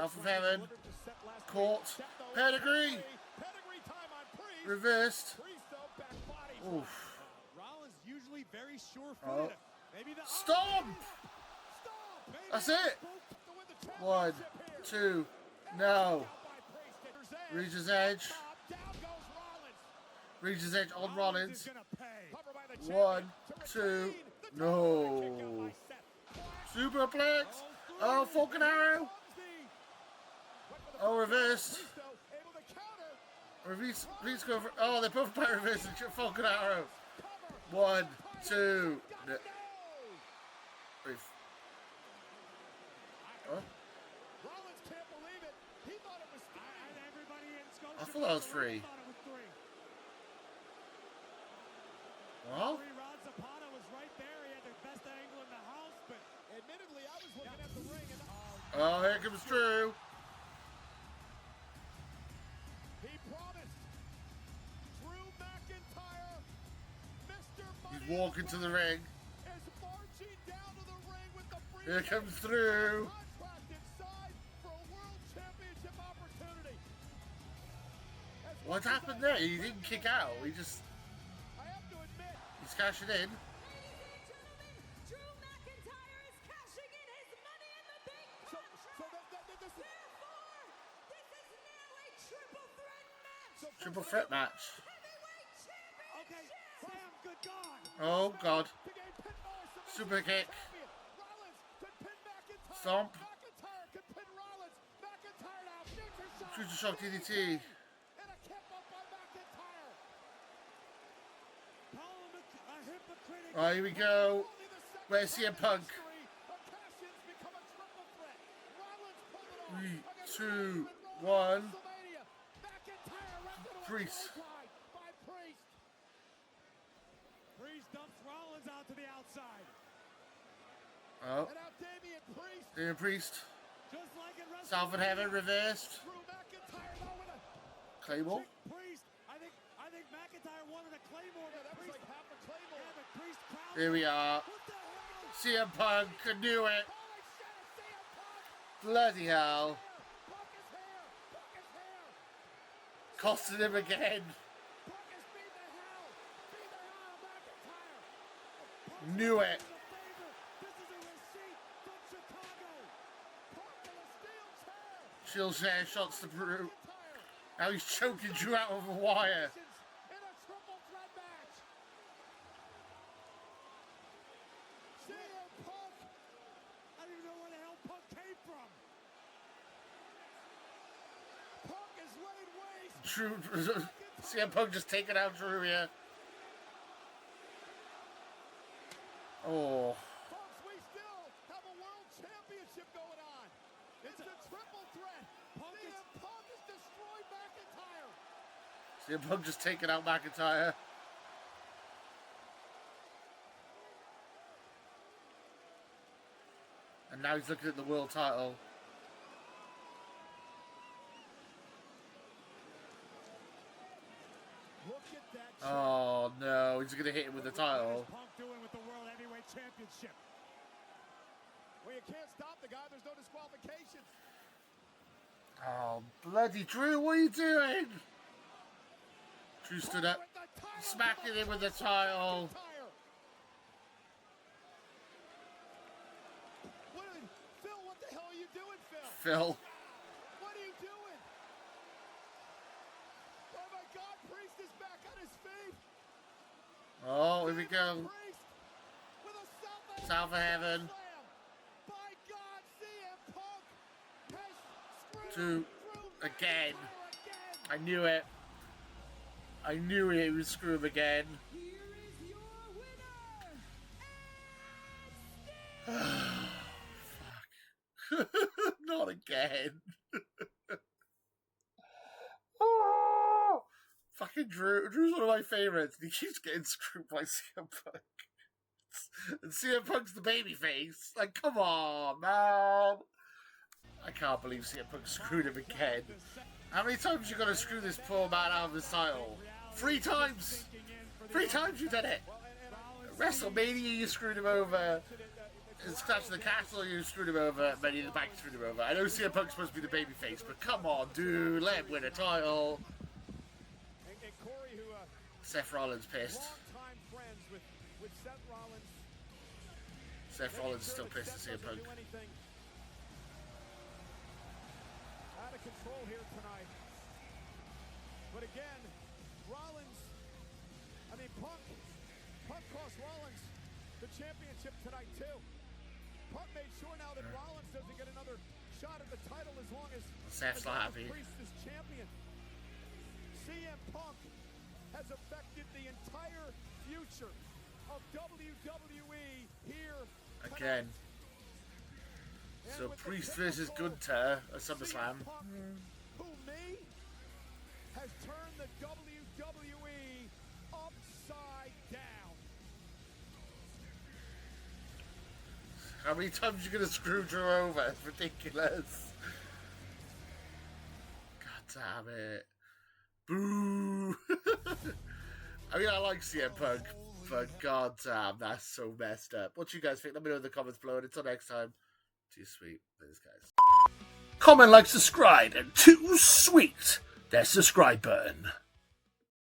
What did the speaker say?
South of Heaven. Caught. Pedigree. Reversed. Oof. Rollins usually very sure-footed. Maybe the Stomp! That's it. 1, 2. No. Regis Edge. Regis Edge on Rollins. 1, 2. No. Superplex. Oh, Falcon Arrow. Oh, reversed. Please go for. Oh, they're both by reverse and Falcon Arrow. 1, 2. No. Huh? I thought that was 3. Well? Oh, here comes Drew. He promised Drew McIntyre, Mr. Money. He's walking to the ring. Is marching down to the ring with the Here comes Drew. contract inside for a world championship opportunity. What happened there? He didn't kick out. He just. I have to admit. He's cashing in. Drew McIntyre is cashing in his money in the bank contract. This is Therefore, this is now a triple threat match. Triple threat match. Heavyweight championship. Okay, Sam, good God. Oh, God. Super kick. Stomp. McIntyre could pin Rollins. McIntyre now. Future Shock DDT. And a kick up by McIntyre. Call him a hypocrite. Alright, here we go. Where's CM Punk? 3, 2, 1. Priest. Priest dumps Rollins out to the outside. Oh. And now Damian Priest. Damian Priest. Just like in WrestleMania. South of Heaven reversed. Drew McIntyre now with a Claymore. Priest, I think McIntyre wanted a Claymore. Yeah, that was Priest, like half a Claymore. yeah, but Priest crowd. Here we are. What the hell? CM Punk could do it. Holy shit, it's CM Punk. Bloody hell. Punk is here. Punk is here. Costing him again. Punk is beat the hell. Beat the hell out of McIntyre. Knew it. This is a receipt from Chicago. Punk in a steel chair. Shield share shots to Drew. McIntyre. Now he's choking Drew out of a wire. In a triple threat match. CM Punk. I don't even know where the hell Punk came from. Punk is laid waste. Drew. CM Punk just taking out Drew here. Oh. Folks, we still have a world championship going on. It's a triple threat. CM Punk has destroyed McIntyre. CM Punk just taking out McIntyre. And now he's looking at the world title. Look at that. Oh no, he's gonna hit him with the title. What is Punk doing with the World Heavyweight Championship? Well, you can't stop the guy. There's no disqualifications. Oh bloody Drew, what are you doing? Drew stood up, smacking him with the title. Phil, what the hell are you doing, Phil? Phil. What are you doing? Oh my God, Priest is back on his feet. Oh, here we go. Priest with a South of Heaven. Slam. By God, CM Punk has screwed Two Drew again. McIntyre again. I knew it. I knew he would screw him again. Here is your winner. Not again. Oh, fucking Drew. Drew's one of my favorites. He keeps getting screwed by CM Punk. And CM Punk's the babyface. Like, come on, man. I can't believe CM Punk screwed him again. How many times you got to screw this poor man out of his title? 3 times. 3 times you did it. WrestleMania, you screwed him over. It's Clash of the Castle, you screwed him over, Money in the Bank screwed him over. I know CM Punk's supposed to be the babyface, but come on, dude, let him win a title. And Corey, who Seth Rollins pissed. long-time friends with Seth Rollins. Seth Rollins is still pissed to CM Punk. Out of control here tonight. But again, Punk cost Rollins the championship tonight too. Punk made sure now that Rollins doesn't get another shot at the title as long as Seth's not happy. Priest is champion. CM Punk has affected the entire future of WWE here again. So Priest versus Gunther at SummerSlam. Who me has turned the WWE upside down. How many times are you gonna screw Drew over? It's ridiculous. God damn it. Boo. I mean, I like CM Punk, but god damn, that's so messed up. What you guys think? Let me know in the comments below, and until next time, too sweet. Those guys. Comment, like, subscribe, and too sweet. There's subscribe button.